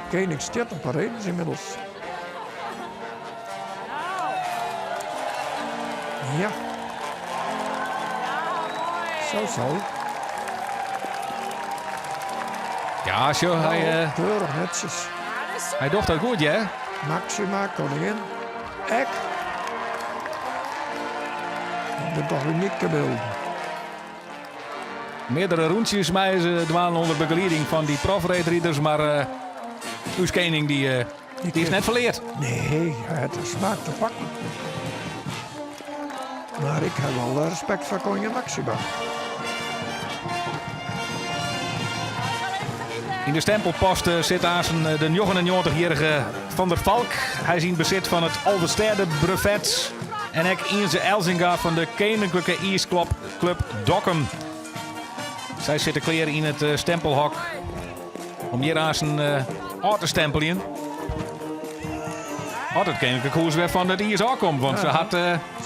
Koning staat op Parijs inmiddels. Ja. Zo. Ja, zo, Keurig netjes. hij doet dat goed, ja. Maxima, koningin. Ek. Dat zijn toch unieke beelden. Meerdere rondjes mij ze dwalen onder begeleiding van die profreedrieders, maar uw koning die is net verleerd. Nee, het is smaak te pakken. Maar ik heb wel respect voor koningin Maxima. In de stempelpost zit Azen de 99-jarige Van der Valk. Hij is in bezit van het Alversterde brevet. En ook Inze Elzinga van de Koninklijke Ijsclub Dokkum. Zij zitten kleren in het stempelhok. Om hier Azen uit te stempelen. Had het Koninklijke Hoes weer van het IS komt. Want ze had...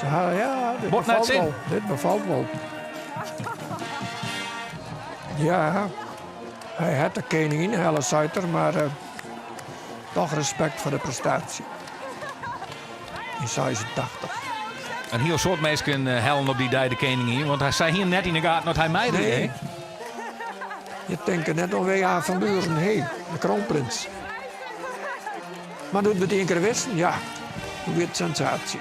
Ja, dit Wordt net bevalt zin. wel. Dit bevalt wel. Ja, hij had de koningin, Helle Suiter, maar toch respect voor de prestatie. In 86. Een heel soort mensen hellen op die dag de koningin. Want hij zei hier net in de gaten dat hij mij deed. Nee. hè? Je denkt net alweer aan Van Buren, de kroonprins. Maar doet het één keer wisten, ja, hoe weer sensatie.